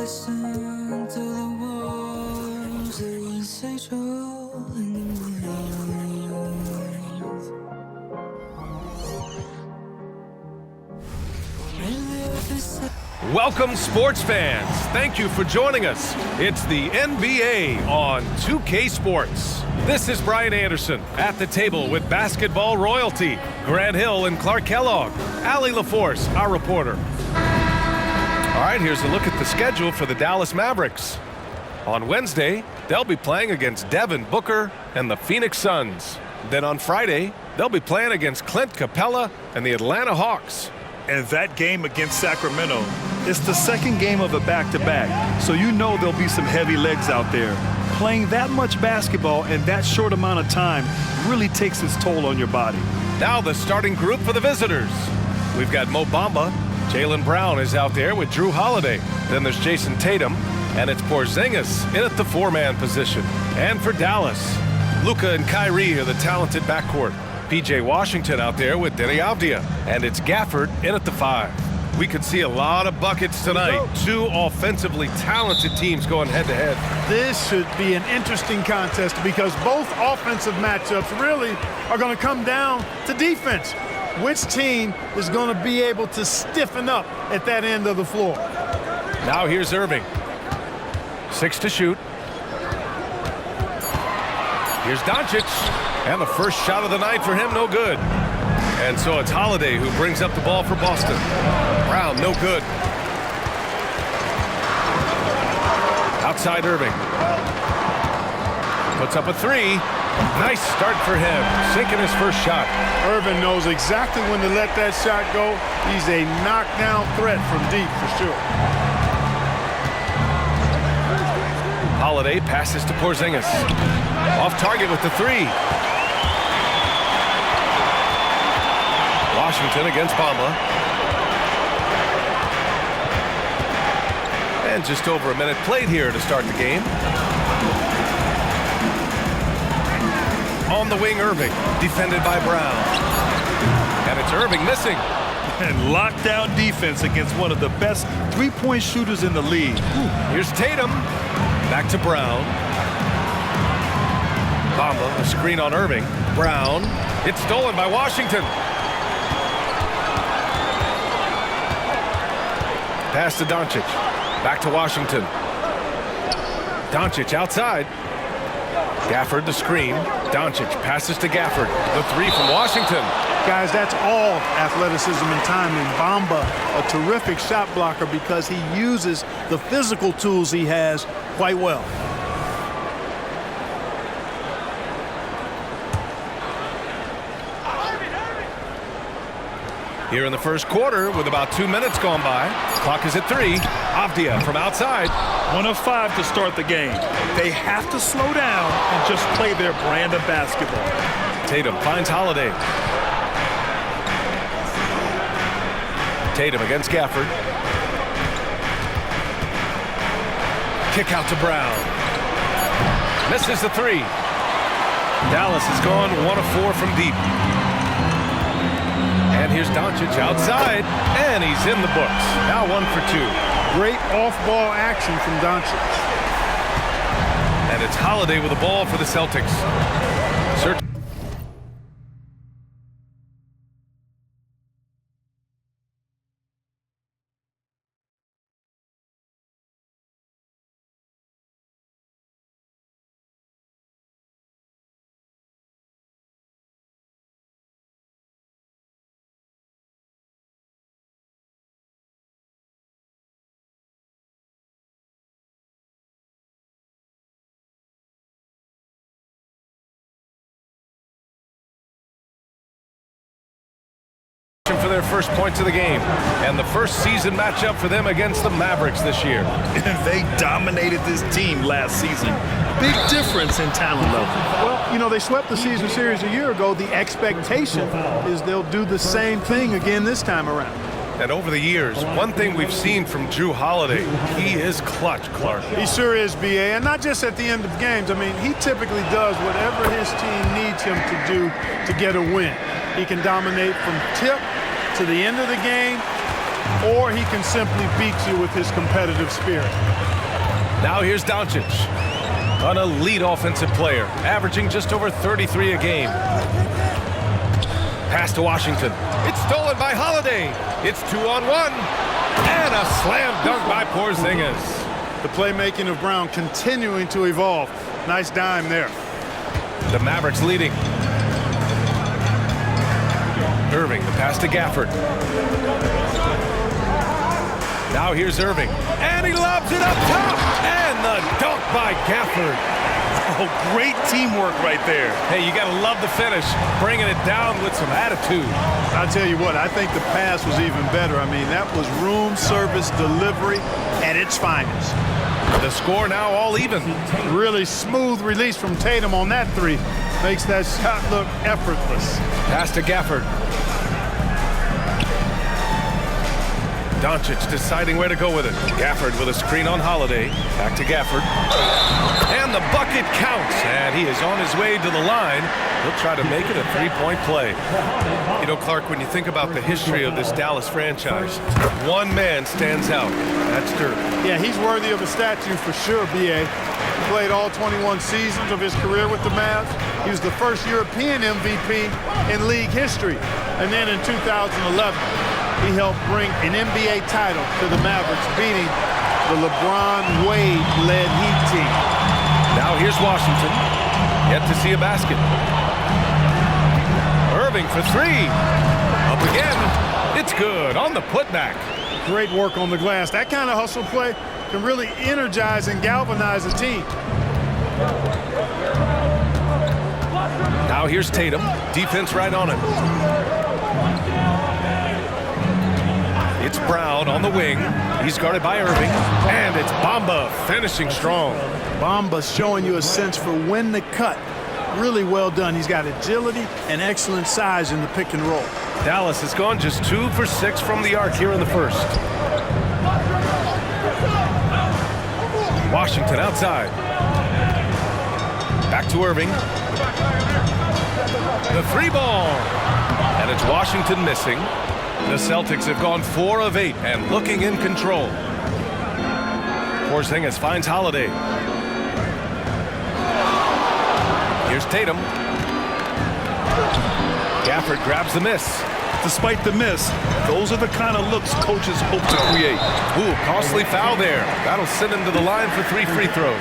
listen to the words that once say true in the millions. Welcome, sports fans. Thank you for joining us. It's the NBA on 2K Sports. This is Brian Anderson at the table with basketball royalty, Grant Hill and Clark Kellogg, Allie LaForce, our reporter. All right, here's a look at the schedule for the Dallas Mavericks. On Wednesday, they'll be playing against Devin Booker and the Phoenix Suns. Then on Friday, they'll be playing against Clint Capella and the Atlanta Hawks. And that game against Sacramento is the second game of a back-to-back, so you know there'll be some heavy legs out there. Playing that much basketball in that short amount of time really takes its toll on your body. Now the starting group for the visitors. We've got Mo Bamba. Jaylen Brown is out there with Drew Holiday. Then there's Jason Tatum, and it's Porzingis in at the four-man position. And for Dallas, Luka and Kyrie are the talented backcourt. P.J. Washington out there with Denny Avdia, and it's Gafford in at the five. We could see a lot of buckets tonight. Two offensively talented teams going head-to-head. This should be an interesting contest because both offensive matchups really are going to come down to defense. Which team is going to be able to stiffen up at that end of the floor? Now here's Irving. 6 to shoot. Here's Doncic. And the first shot of the night for him, no good. And so it's Holiday who brings up the ball for Boston. Brown, no good. Outside Irving. Puts up a three. Nice start for him, sinking his first shot. Irving knows exactly when to let that shot go. He's a knockdown threat from deep for sure. Holiday passes to Porzingis. Off target with the three. Washington against Bamba. And just over a minute played here to start the game. On the wing, Irving, defended by Brown. And it's Irving missing. And lockdown defense against one of the best three-point shooters in the league. Here's Tatum. Back to Brown. Bamba, a screen on Irving. Brown. It's stolen by Washington. Pass to Doncic. Back to Washington. Doncic outside. Gafford the screen. Doncic passes to Gafford. The three from Washington. Guys, that's all athleticism and timing. Bamba, a terrific shot blocker because he uses the physical tools he has quite well. Here in the first quarter with about 2 minutes gone by. Clock is at 3. Avdia from outside. 1 of 5 to start the game. They have to slow down and just play their brand of basketball. Tatum finds Holiday. Tatum against Gafford. Kick out to Brown. Misses the three. Dallas has gone 1 of 4 from deep. And here's Doncic outside, and he's in the books. Now 1 for 2. Great off-ball action from Doncic. And it's Holiday with the ball for the Celtics. For their first points of the game and the first season matchup for them against the Mavericks this year. And they dominated this team last season. Big difference in talent level. Well, you know, they swept the season series a year ago. The expectation is they'll do the same thing again this time around. And over the years, one thing we've seen from Drew Holiday, he is clutch, Clark. He sure is, B.A., and not just at the end of games. I mean, he typically does whatever his team needs him to do to get a win. He can dominate from tip to the end of the game. or he can simply beat you with his competitive spirit. Now here's Doncic, an elite offensive player, averaging just over 33 a game. Pass to Washington. It's stolen by Holiday. It's 2-on-1. And a slam dunk by Porzingis. The playmaking of Brown continuing to evolve. Nice dime there. The Mavericks leading. Irving, the pass to Gafford. Now here's Irving. And he lobs it up top. And the dunk by Gafford. Oh, great teamwork right there. Hey, you got to love the finish, bringing it down with some attitude. I'll tell you what, I think the pass was even better. I mean, that was room service delivery at its finest. The score now all even. Really smooth release from Tatum on that three. Makes that shot look effortless. Pass to Gafford. Doncic deciding where to go with it. Gafford with a screen on Holiday. Back to Gafford. And the bucket counts. And he is on his way to the line. He'll try to make it a three-point play. You know, Clark, when you think about the history of this Dallas franchise, one man stands out. That's Dirk. Yeah, he's worthy of a statue for sure, B.A. He played all 21 seasons of his career with the Mavs. He was the first European MVP in league history. And then in 2011, he helped bring an NBA title to the Mavericks, beating the LeBron Wade-led Heat team. Now here's Washington. Yet to see a basket. Irving for three. Up again. It's good on the putback. Great work on the glass. That kind of hustle play can really energize and galvanize a team. Now here's Tatum. Defense right on him. It's Brown on the wing. He's guarded by Irving. And it's Bamba finishing strong. Bamba's showing you a sense for when to cut. Really well done. He's got agility and excellent size in the pick and roll. Dallas has gone just 2 for 6 from the arc here in the first. Washington outside. Back to Irving. The three ball. And it's Washington missing. The Celtics have gone 4 of 8 and looking in control. Porzingis finds Holiday. Here's Tatum. Gafford grabs the miss. Despite the miss, those are the kind of looks coaches hope to create. Ooh, costly foul there. That'll send him to the line for 3 free throws.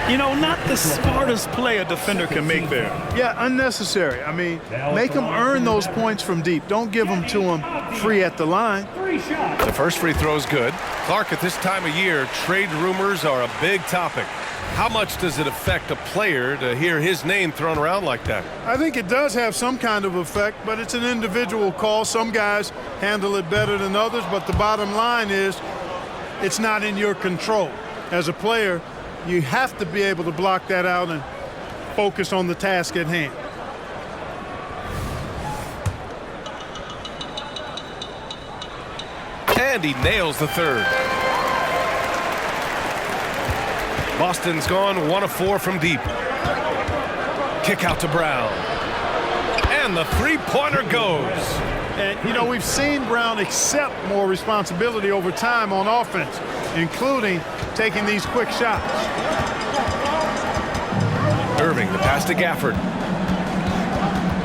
You know, not the smartest play a defender can make there. Yeah, unnecessary. I mean, make them earn those points from deep. Don't give them to them free at the line. The first free throw is good. Clark, at this time of year, trade rumors are a big topic. How much does it affect a player to hear his name thrown around like that? I think it does have some kind of effect, but it's an individual call. Some guys handle it better than others, but the bottom line is it's not in your control. As a player, you have to be able to block that out and focus on the task at hand. And he nails the third. Boston's gone 1 of 4 from deep. Kick out to Brown. And the three-pointer goes. And, you know, we've seen Brown accept more responsibility over time on offense, including taking these quick shots. Irving, the pass to Gafford.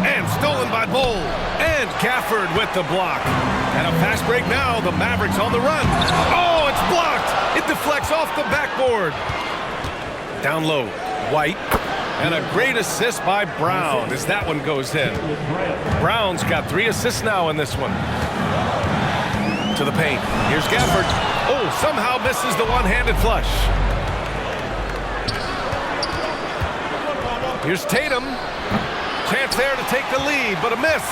And stolen by Bull. And Gafford with the block. And a fast break now. The Mavericks on the run. Oh, it's blocked. It deflects off the backboard. Down low, White. And a great assist by Brown as that one goes in. Brown's got 3 assists now in this one. To the paint. Here's Gafford. Oh, somehow misses the one-handed flush. Here's Tatum. Chance there to take the lead, but a miss.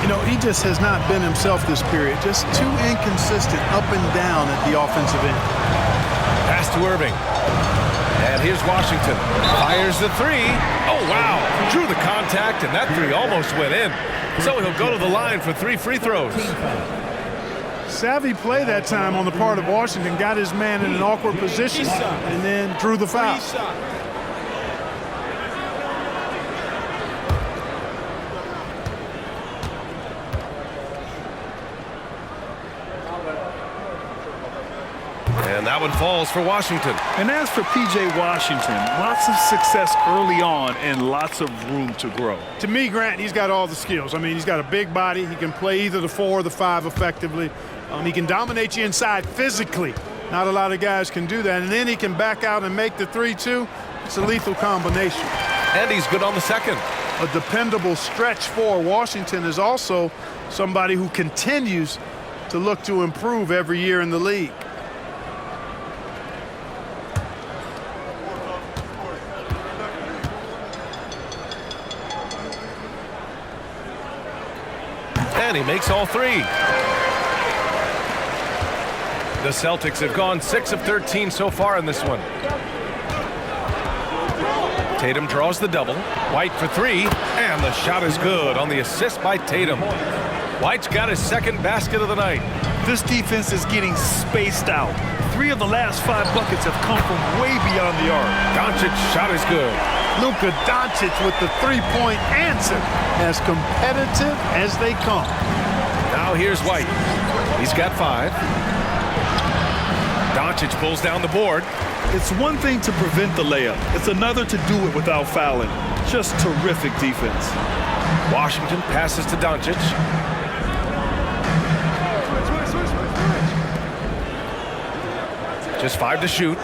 You know, he just has not been himself this period. Just too inconsistent up and down at the offensive end. Pass to Irving. And here's Washington. Fires the 3. Oh, wow. Drew the contact, and that 3 almost went in. So he'll go to the line for 3 free throws. Savvy play that time on the part of Washington. Got his man in an awkward position and then drew the foul. And that one falls for Washington. And as for P.J. Washington, lots of success early on and lots of room to grow. To me, Grant, he's got all the skills. I mean, he's got a big body. He can play either the 4 or the 5 effectively. He can dominate you inside physically. Not a lot of guys can do that. And then he can back out and make the 3-2. It's a lethal combination. And he's good on the second. A dependable stretch for Washington is also somebody who continues to look to improve every year in the league. And he makes all 3. The Celtics have gone 6 of 13 so far in this one. Tatum draws the double. White for 3, and the shot is good on the assist by Tatum. White's got his second basket of the night. This defense is getting spaced out. 3 of the last 5 buckets have come from way beyond the arc. Doncic's shot is good. Luka Doncic with the 3-point answer, as competitive as they come. Now here's White. He's got 5. Doncic pulls down the board. It's one thing to prevent the layup. It's another to do it without fouling. Just terrific defense. Washington passes to Doncic. Just 5 to shoot.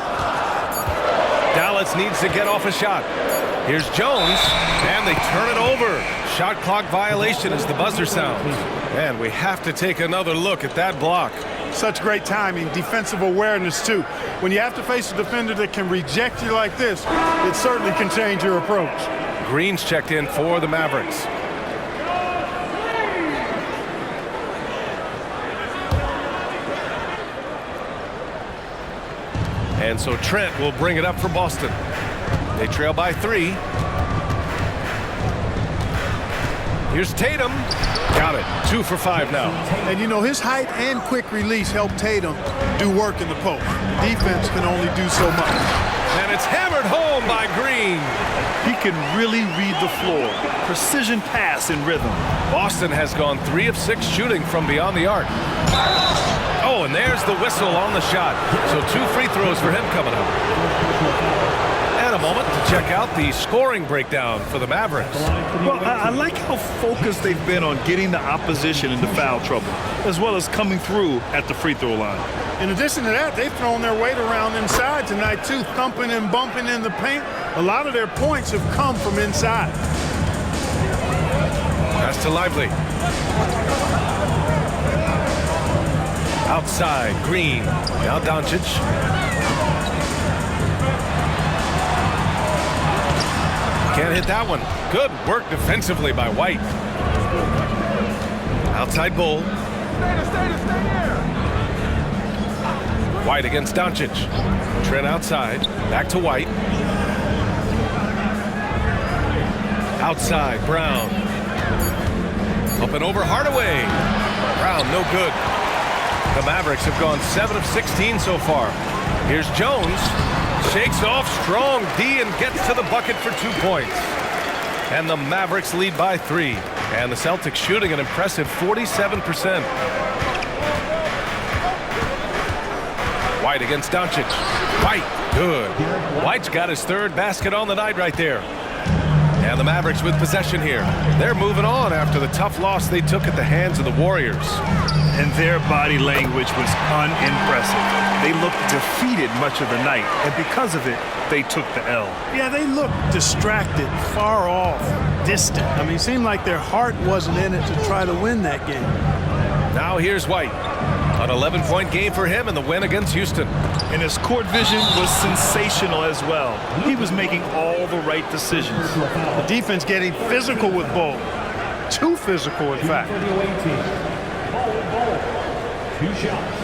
Dallas needs to get off a shot. Here's Jones, and they turn it over. Shot clock violation as the buzzer sounds. And we have to take another look at that block. Such great timing, defensive awareness too. When you have to face a defender that can reject you like this, it certainly can change your approach. Green's checked in for the Mavericks. And so Trent will bring it up for Boston. They trail by 3. Here's Tatum. Got it. 2 for 5 now. And you know, his height and quick release help Tatum do work in the post. Defense can only do so much. And it's hammered home by Green. He can really read the floor. Precision pass in rhythm. Boston has gone 3 of 6 shooting from beyond the arc. Oh, and there's the whistle on the shot. So 2 free throws for him coming up. And a moment to check out the scoring breakdown for the Mavericks. Well, I like how focused they've been on getting the opposition into foul trouble, as well as coming through at the free throw line. In addition to that, they've thrown their weight around inside tonight too, thumping and bumping in the paint. A lot of their points have come from inside. Pass to Lively. Outside, Green. Now Doncic. Can't hit that one. Good work defensively by White. Outside Bull. White against Doncic. Trent outside. Back to White. Outside, Brown. Up and over Hardaway. Brown, no good. The Mavericks have gone 7 of 16 so far. Here's Jones. Shakes off strong D and gets to the bucket for 2 points. And the Mavericks lead by 3. And the Celtics shooting an impressive 47%. White against Doncic. White, good. White's got his 3rd basket on the night right there. And the Mavericks with possession here. They're moving on after the tough loss they took at the hands of the Warriors. And their body language was unimpressive. They looked defeated much of the night, and because of it, they took the L. Yeah, they looked distracted, far off, distant. I mean, it seemed like their heart wasn't in it to try to win that game. Now here's White. An 11-point game for him in the win against Houston. And his court vision was sensational as well. He was making all the right decisions. The defense getting physical with Bull. Too physical, in fact. 2 shots.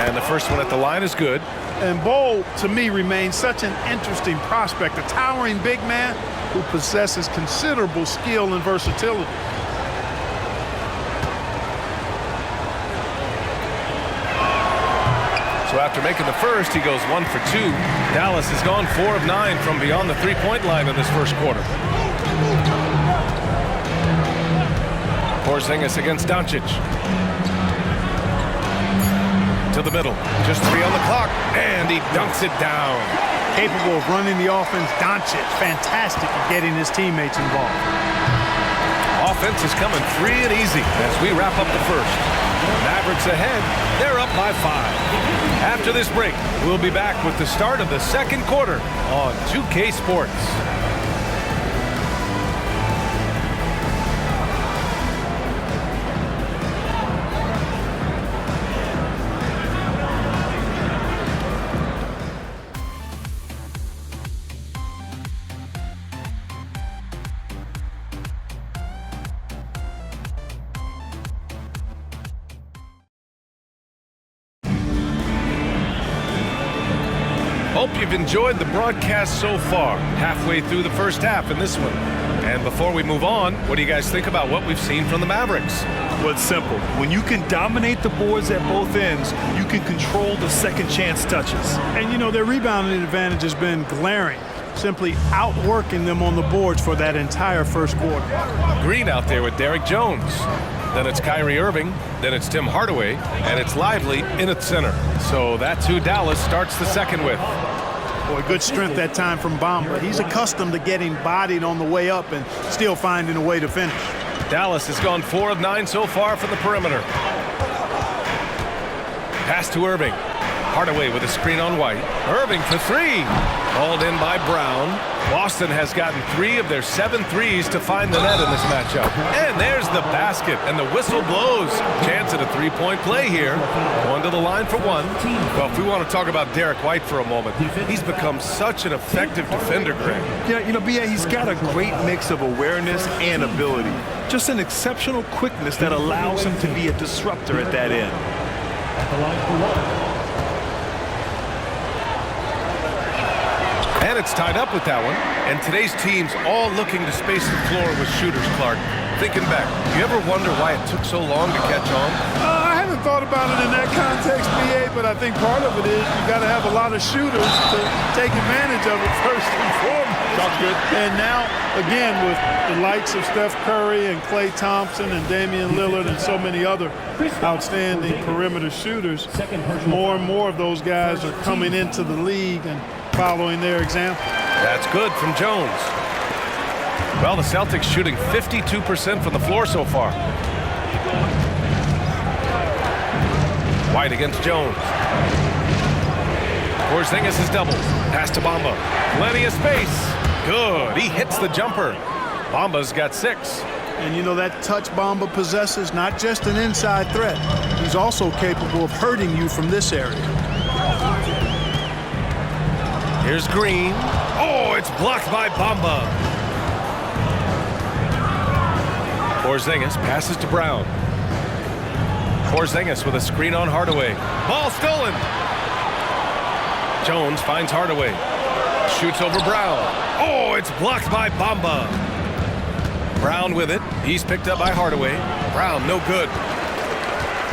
And the first one at the line is good. And Bull, to me, remains such an interesting prospect, a towering big man who possesses considerable skill and versatility. So after making the first, he goes 1 for 2. Dallas has gone 4 of 9 from beyond the three-point line in this first quarter. Porzingis against Doncic. To the middle. Just 3 on the clock. And he dunks it down. Capable of running the offense. Doncic, fantastic at getting his teammates involved. Offense is coming free and easy as we wrap up the first. Mavericks ahead. They're up by 5. After this break, we'll be back with the start of the second quarter on 2K Sports. Hope you've enjoyed the broadcast so far. Halfway through the first half in this one. And before we move on, what do you guys think about what we've seen from the Mavericks? Well, it's simple. When you can dominate the boards at both ends, you can control the second chance touches. And, you know, their rebounding advantage has been glaring, simply outworking them on the boards for that entire first quarter. Green out there with Derek Jones. Then it's Kyrie Irving. Then it's Tim Hardaway. And it's Lively in at center. So that's who Dallas starts the second with. Boy, good strength that time from Bamba. He's accustomed to getting bodied on the way up and still finding a way to finish. Dallas has gone 4 of 9 so far from the perimeter. Pass to Irving. Hardaway with a screen on White. Irving for 3. Hauled in by Brown. Boston has gotten 3 of their 7 threes to find the net in this matchup. And there's the basket, and the whistle blows. Chance at a three-point play here. Going to the line for 1. Well, if we want to talk about Derek White for a moment, he's become such an effective defender, Greg. Yeah, you know, B.A., he's got a great mix of awareness and ability. Just an exceptional quickness that allows him to be a disruptor at that end. And it's tied up with that one. And today's team's all looking to space the floor with shooters, Clark. Thinking back, do you ever wonder why it took so long to catch on? I haven't thought about it in that context, BA, but I think part of it is you got to have a lot of shooters to take advantage of it first and foremost. Sounds good. And now, again, with the likes of Steph Curry and Klay Thompson and Damian Lillard and so many other outstanding perimeter shooters, more and more of those guys are coming into the league and following their example. That's good from Jones. Well, the Celtics shooting 52% from the floor so far. White against Jones. Porzingis is doubled. Pass to Bamba. Plenty of space. Good. He hits the jumper. Bamba's got 6. And you know that touch Bamba possesses not just an inside threat. He's also capable of hurting you from this area. Here's Green. Oh, it's blocked by Bamba. Porzingis passes to Brown. Porzingis with a screen on Hardaway. Ball stolen. Jones finds Hardaway. Shoots over Brown. Oh, it's blocked by Bamba. Brown with it. He's picked up by Hardaway. Brown, no good.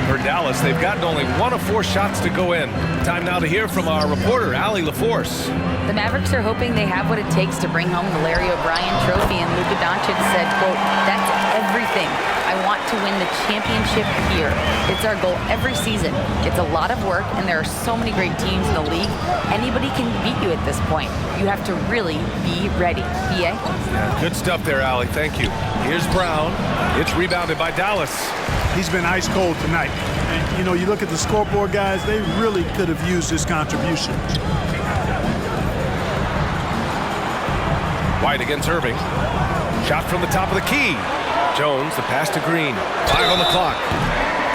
For Dallas, they've gotten only 1 of 4 shots to go in. Time now to hear from our reporter, Allie LaForce. The Mavericks are hoping they have what it takes to bring home the Larry O'Brien trophy, and Luka Doncic said, quote, "That's everything. I want to win the championship here. It's our goal every season. It's a lot of work, and there are so many great teams in the league. Anybody can beat you at this point. You have to really be ready." BA? Yeah, good stuff there, Allie. Thank you. Here's Brown. It's rebounded by Dallas. He's been ice cold tonight. And, you know, you look at the scoreboard, guys, they really could have used his contribution. White against Irving. Shot from the top of the key. Jones, the pass to Green. 5 on the clock.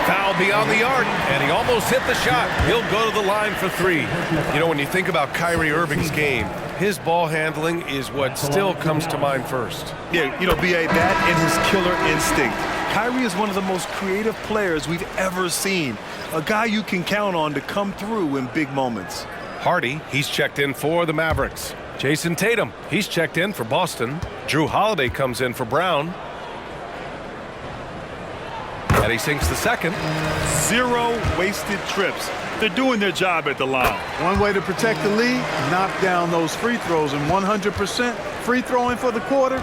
Foul beyond the arc, and he almost hit the shot. He'll go to the line for 3. You know, when you think about Kyrie Irving's game, his ball handling is what still comes to mind first. Yeah, you know, B.A., that and his killer instinct. Kyrie is one of the most creative players we've ever seen. A guy you can count on to come through in big moments. Hardy, he's checked in for the Mavericks. Jason Tatum, he's checked in for Boston. Drew Holiday comes in for Brown. And he sinks the second. 0 wasted trips. They're doing their job at the line. One way to protect the lead, knock down those free throws. And 100% free throwing for the quarter,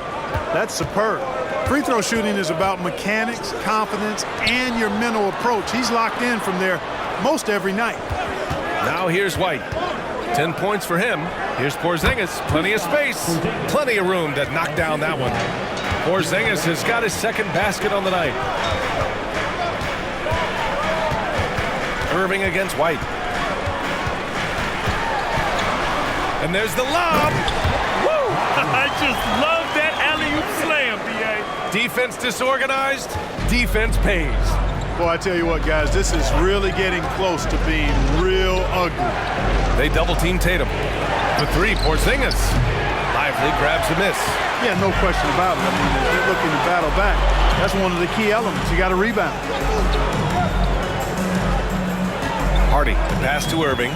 that's superb. Free throw shooting is about mechanics, confidence, and your mental approach. He's locked in from there most every night. Now here's White. 10 points for him. Here's Porzingis. Plenty of space. Plenty of room to knock down that one. Porzingis has got his second basket on the night. Irving against White. And there's the lob. Woo! I just love that alley-oop slam, B.A. Defense disorganized. Defense pays. Boy, I tell you what, guys, this is really getting close to being real ugly. They double-team Tatum. For three, Porzingis. Lively grabs a miss. Yeah, no question about it. I mean, if they're looking to battle back, that's one of the key elements. You got to rebound. Hardy, the pass to Irving.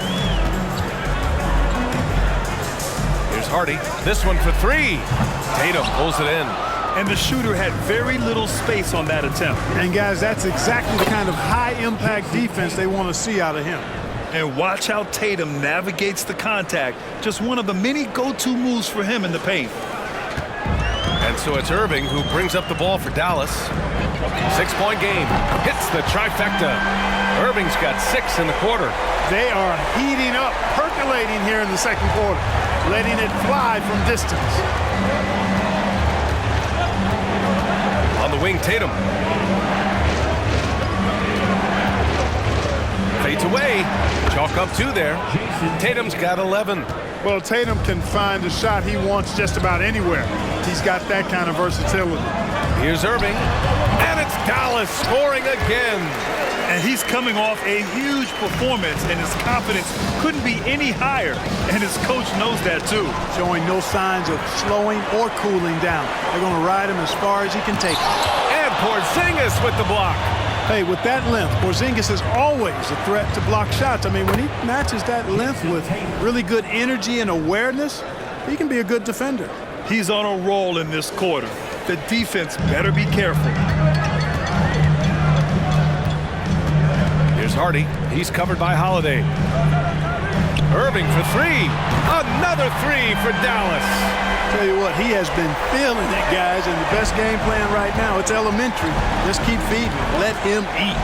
Here's Hardy. This one for three. Tatum pulls it in. And the shooter had very little space on that attempt. And, guys, that's exactly the kind of high-impact defense they want to see out of him. And watch how Tatum navigates the contact. Just one of the many go-to moves for him in the paint. And so it's Irving who brings up the ball for Dallas. 6-point game. Hits the trifecta. Irving's got 6 in the quarter. They are heating up, percolating here in the second quarter, letting it fly from distance. On the wing, Tatum. Fades away. Chalk up 2 there. Tatum's got 11. Well, Tatum can find a shot he wants just about anywhere. He's got that kind of versatility. Here's Irving. And it's Dallas scoring again. And he's coming off a huge performance, and his confidence couldn't be any higher. And his coach knows that, too. Showing no signs of slowing or cooling down. They're going to ride him as far as he can take him. And Porzingis with the block. Hey, with that length, Porzingis is always a threat to block shots. I mean, when he matches that length with really good energy and awareness, he can be a good defender. He's on a roll in this quarter. The defense better be careful. Here's Hardy. He's covered by Holiday. Irving for 3. Another 3 for Dallas. Tell you what, he has been feeling it, guys, and the best game plan right now, it's elementary. Just keep feeding. Let him eat.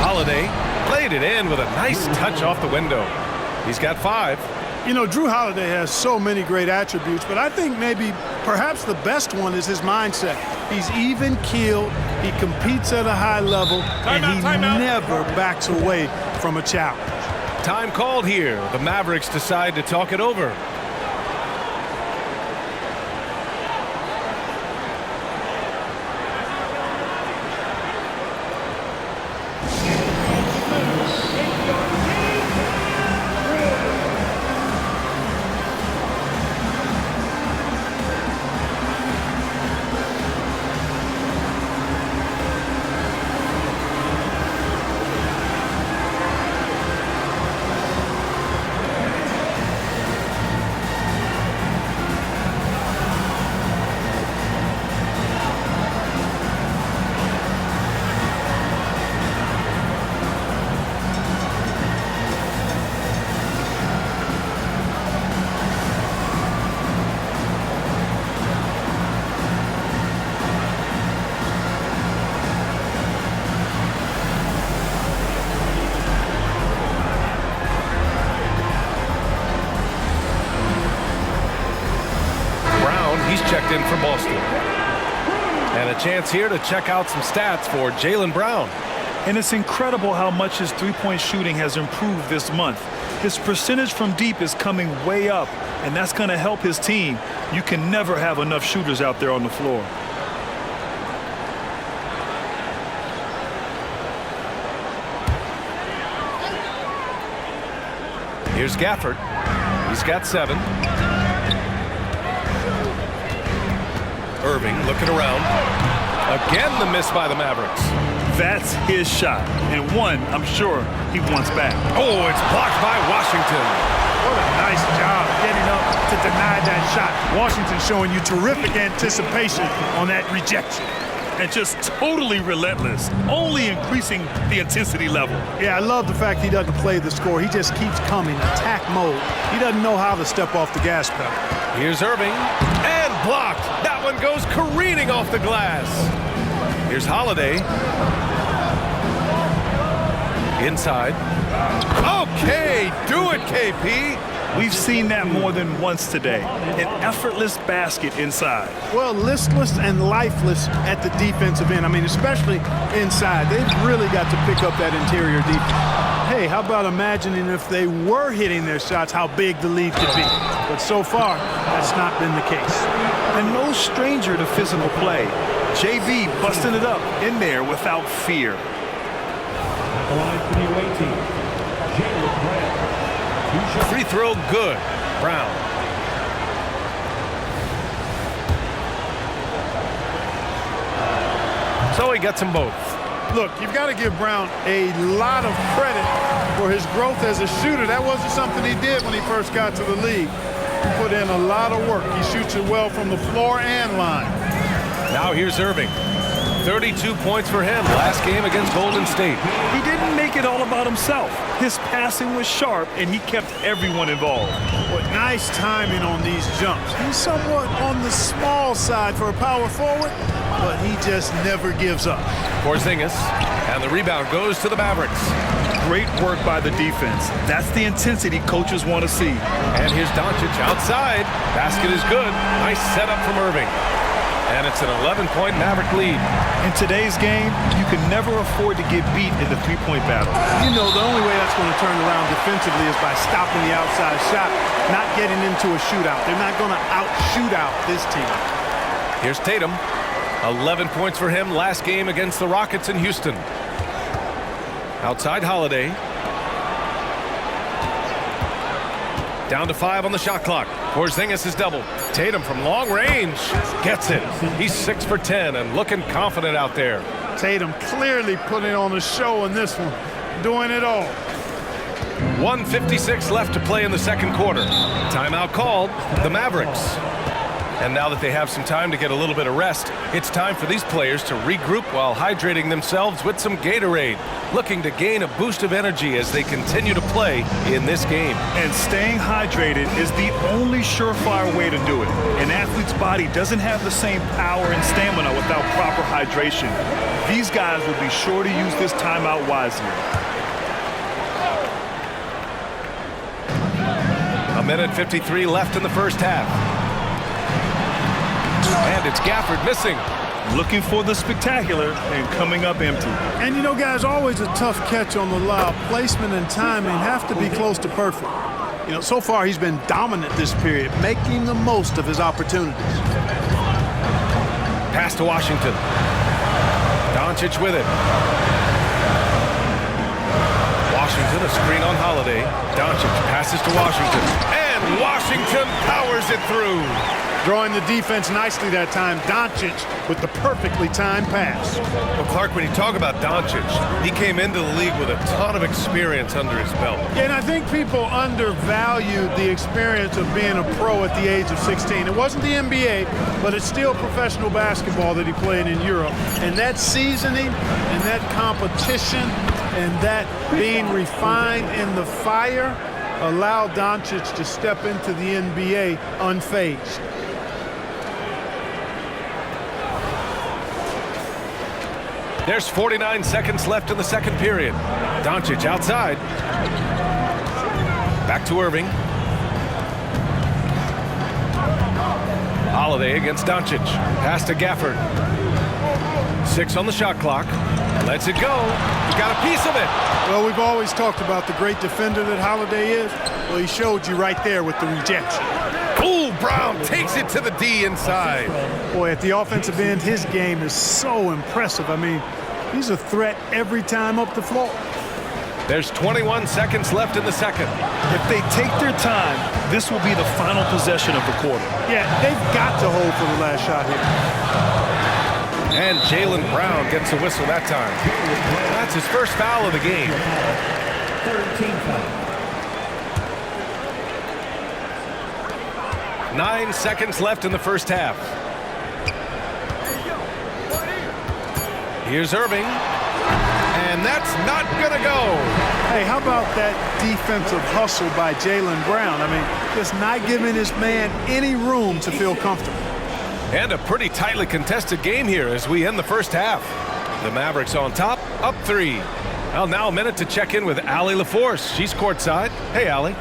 Holiday played it in with a nice touch off the window. He's got 5. You know, Drew Holiday has so many great attributes, but I think maybe perhaps the best one is his mindset. He's even-keeled, he competes at a high level, and he never backs away from a challenge. Time called here. The Mavericks decide to talk it over. Checked in for Boston. And a chance here to check out some stats for Jaylen Brown. And it's incredible how much his three-point shooting has improved this month. His percentage from deep is coming way up, and that's going to help his team. You can never have enough shooters out there on the floor. Here's Gafford. He's got 7. Irving looking around. Again, the miss by the Mavericks. That's his shot, and one I'm sure he wants back. Oh, it's blocked by Washington. What a nice job getting up to deny that shot. Washington showing you terrific anticipation on that rejection. and just totally relentless, only increasing the intensity level. Yeah, I love the fact he doesn't play the score. He just keeps coming, attack mode. He doesn't know how to step off the gas pedal. Here's Irving, and blocked. That one goes careening off the glass. Here's Holiday. Inside. Okay, do it, KP. We've seen that more than once today. An effortless basket inside. Well, listless and lifeless at the defensive end. I mean, especially inside. They've really got to pick up that interior defense. Hey, how about imagining if they were hitting their shots, how big the lead could be. But so far, that's not been the case. And no stranger to physical play. JB busting it up in there without fear. Free throw good. Brown. So he gets them both. Look, you've got to give Brown a lot of credit for his growth as a shooter. That wasn't something he did when he first got to the league. He put in a lot of work. He shoots it well from the floor and line. Now here's Irving. 32 points for him last game against Golden State. He didn't make it all about himself. His passing was sharp, and he kept everyone involved. But nice timing on these jumps. He's somewhat on the small side for a power forward, but he just never gives up. Porzingis, and the rebound goes to the Mavericks. Great work by the defense. That's the intensity coaches want to see. And here's Doncic outside. Basket is good. Nice setup from Irving. And it's an 11-point Maverick lead. In today's game, you can never afford to get beat in the three-point battle. You know, the only way that's going to turn around defensively is by stopping the outside shot, not getting into a shootout. They're not going to out-shootout this team. Here's Tatum. 11 points for him last game against the Rockets in Houston. Outside Holiday. Down to 5 on the shot clock. Porzingis is doubled. Tatum from long range gets it. He's 6 for 10 and looking confident out there. Tatum clearly putting on a show in this one, doing it all. 1:56 left to play in the second quarter. Timeout called, the Mavericks. And now that they have some time to get a little bit of rest, it's time for these players to regroup while hydrating themselves with some Gatorade, looking to gain a boost of energy as they continue to play in this game. And staying hydrated is the only surefire way to do it. An athlete's body doesn't have the same power and stamina without proper hydration. These guys will be sure to use this timeout wisely. A minute 53 left in the first half. And it's Gafford missing. Looking for the spectacular and coming up empty. And you know, guys, always a tough catch on the lob. Placement and timing have to be close to perfect. You know, so far he's been dominant this period, making the most of his opportunities. Pass to Washington. Doncic with it. Washington, a screen on Holiday. Doncic passes to Washington. And Washington powers it through. Drawing the defense nicely that time. Doncic with the perfectly timed pass. Well, Clark, when you talk about Doncic, he came into the league with a ton of experience under his belt. And I think people undervalued the experience of being a pro at the age of 16. It wasn't the NBA, but it's still professional basketball that he played in Europe. And that seasoning and that competition and that being refined in the fire allowed Doncic to step into the NBA unfazed. There's 49 seconds left in the second period. Doncic outside. Back to Irving. Holiday against Doncic. Pass to Gafford. 6 on the shot clock. Lets it go. He got a piece of it. Well, we've always talked about the great defender that Holiday is. Well, he showed you right there with the rejection. Ooh, Brown takes it to the D inside. Boy, at the offensive end, his game is so impressive. I mean, he's a threat every time up the floor. There's 21 seconds left in the second. If they take their time, this will be the final possession of the quarter. Yeah, they've got to hold for the last shot here. And Jaylen Brown gets a whistle that time. That's his first foul of the game. 13 foul. 9 seconds left in the first half. Here's Irving. And that's not going to go. Hey, how about that defensive hustle by Jaylen Brown? I mean, just not giving this man any room to feel comfortable. And a pretty tightly contested game here as we end the first half. The Mavericks on top, up 3. Well, now a minute to check in with Allie LaForce. She's courtside. Hey, Allie.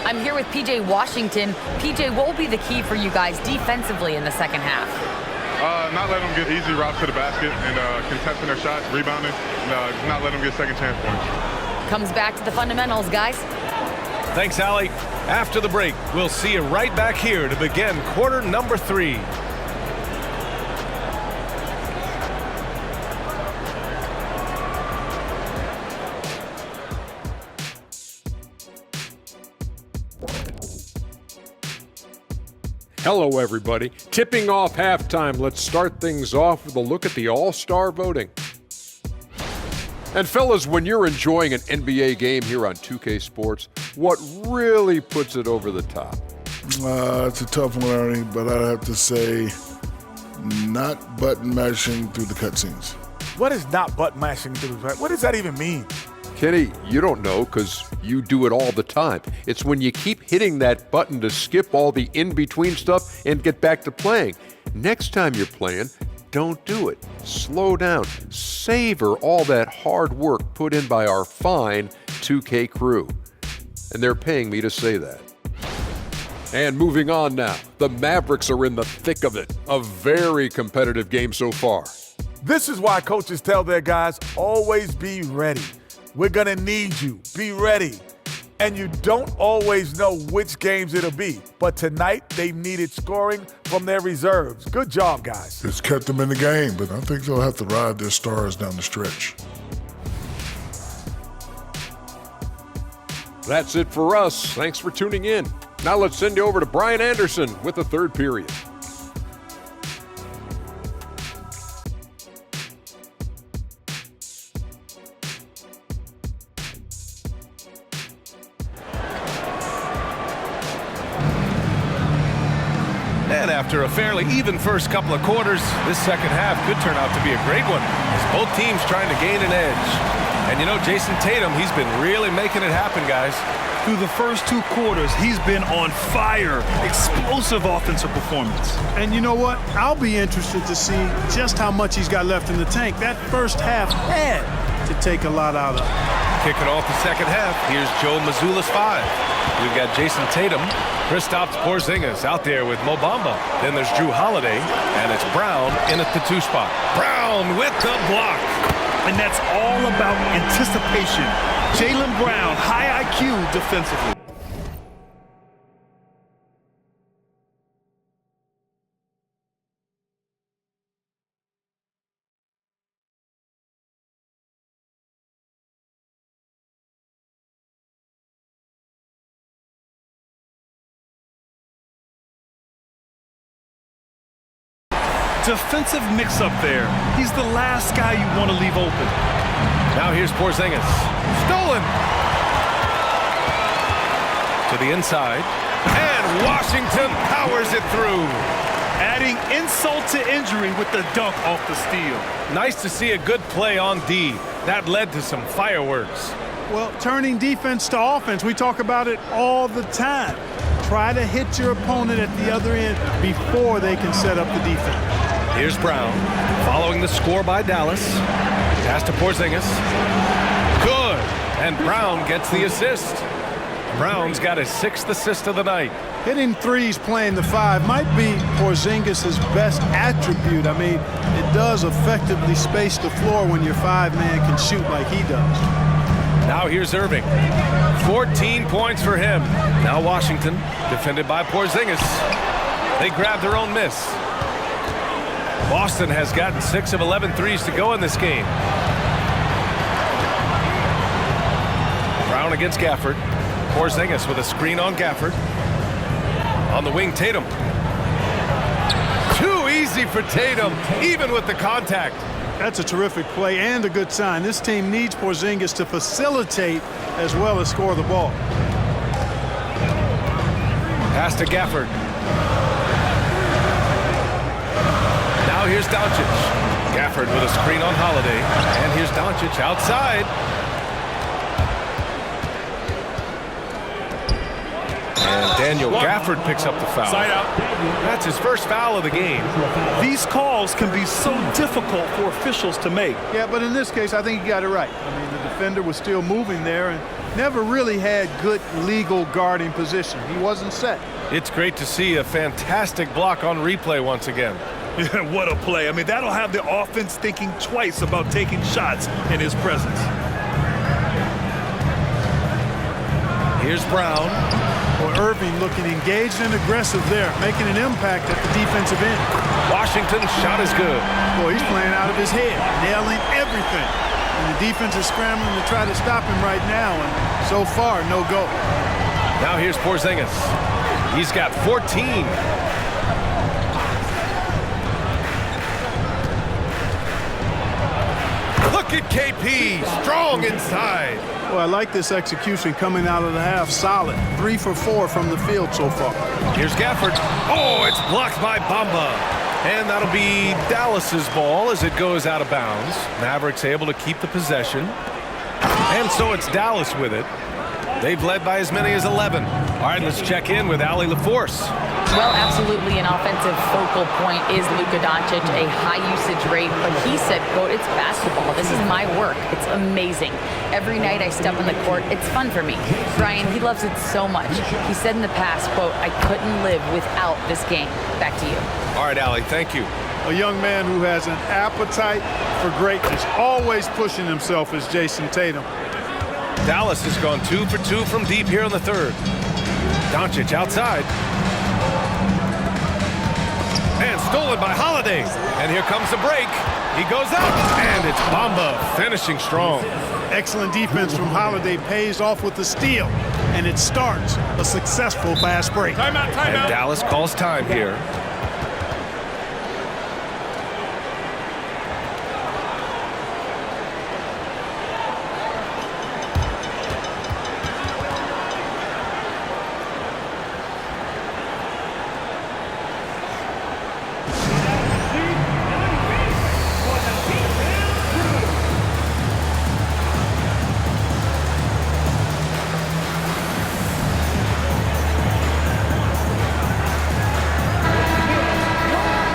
I'm here with PJ Washington. PJ, what will be the key for you guys defensively in the second half? Not letting them get easy routes to the basket and contesting their shots, rebounding, and not letting them get second chance points. Comes back to the fundamentals, guys. Thanks, Allie. After the break, we'll see you right back here to begin quarter number 3. Hello, everybody. Tipping off halftime. Let's start things off with a look at the All-Star voting. And fellas, when you're enjoying an NBA game here on 2K Sports, what really puts it over the top? It's a tough one, Ernie, but I'd have to say not button mashing through the cutscenes. What is not button mashing through the cutscenes? What does that even mean? Kenny, you don't know because you do it all the time. It's when you keep hitting that button to skip all the in-between stuff and get back to playing. Next time you're playing, don't do it. Slow down. Savor all that hard work put in by our fine 2K crew. And they're paying me to say that. And moving on now, the Mavericks are in the thick of it. A very competitive game so far. This is why coaches tell their guys, always be ready. We're going to need you. Be ready. And you don't always know which games it'll be. But tonight, they've needed scoring from their reserves. Good job, guys. It's kept them in the game, but I think they'll have to ride their stars down the stretch. That's it for us. Thanks for tuning in. Now let's send you over to Brian Anderson with the third period. And after a fairly even first couple of quarters, this second half could turn out to be a great one as both teams trying to gain an edge. And you know, Jason Tatum, he's been really making it happen, guys. Through the first 2 quarters, he's been on fire. Explosive offensive performance. And you know what? I'll be interested to see just how much he's got left in the tank. That first half had to take a lot out of it. Kicking off the second half, here's Joe Mazzulla's 5. We've got Jason Tatum, Kristaps Porzingis out there with Mo Bamba. Then there's Drew Holiday, and it's Brown in at the 2 spot. Brown with the block. And that's all about anticipation. Jaylen Brown, high IQ defensively. Defensive mix-up there. He's the last guy you want to leave open. Now here's Porzingis. Stolen. To the inside. And Washington powers it through. Adding insult to injury with the dunk off the steal. Nice to see a good play on D. That led to some fireworks. Well, turning defense to offense, we talk about it all the time. Try to hit your opponent at the other end before they can set up the defense. Here's Brown, following the score by Dallas. Pass to Porzingis. Good. And Brown gets the assist. Brown's got his 6th assist of the night. Hitting threes playing the 5 might be Porzingis' best attribute. I mean, it does effectively space the floor when your 5-man can shoot like he does. Now here's Irving. 14 points for him. Now Washington, defended by Porzingis. They grab their own miss. Boston has gotten 6 of 11 threes to go in this game. Brown against Gafford. Porzingis with a screen on Gafford. On the wing, Tatum. Too easy for Tatum, even with the contact. That's a terrific play and a good sign. This team needs Porzingis to facilitate as well as score the ball. Pass to Gafford. Now here's Doncic. Gafford with a screen on Holiday. And here's Doncic outside. And Daniel Gafford picks up the foul. Side out. That's his first foul of the game. These calls can be so difficult for officials to make. Yeah, but in this case, I think he got it right. I mean, the defender was still moving there and never really had good legal guarding position. He wasn't set. It's great to see a fantastic block on replay once again. Yeah, what a play. I mean, that'll have the offense thinking twice about taking shots in his presence. Here's Brown. Well, Irving looking engaged and aggressive there, making an impact at the defensive end. Washington's shot is good. Boy, he's playing out of his head, nailing everything. And the defense is scrambling to try to stop him right now, and so far, no go. Now here's Porzingis. He's got 14. Look at KP, strong inside. Well, I like this execution coming out of the half solid. 3 for 4 from the field so far. Here's Gafford. Oh, it's blocked by Bamba. And that'll be Dallas's ball as it goes out of bounds. Mavericks able to keep the possession. And so it's Dallas with it. They've led by as many as 11. All right, let's check in with Allie LaForce. Well, absolutely an offensive focal point is Luka Doncic, a high usage rate, but he said, quote, it's basketball. This is my work. It's amazing. Every night I step on the court, it's fun for me. Brian, he loves it so much. He said in the past, quote, I couldn't live without this game. Back to you. All right, Allie, thank you. A young man who has an appetite for greatness, always pushing himself is Jason Tatum. Dallas has gone 2 for 2 from deep here in the third. Doncic outside. And stolen by Holiday. And here comes the break. He goes up, and it's Bamba finishing strong. Excellent defense from Holiday pays off with the steal, and it starts a successful fast break. Timeout. And Dallas calls time here.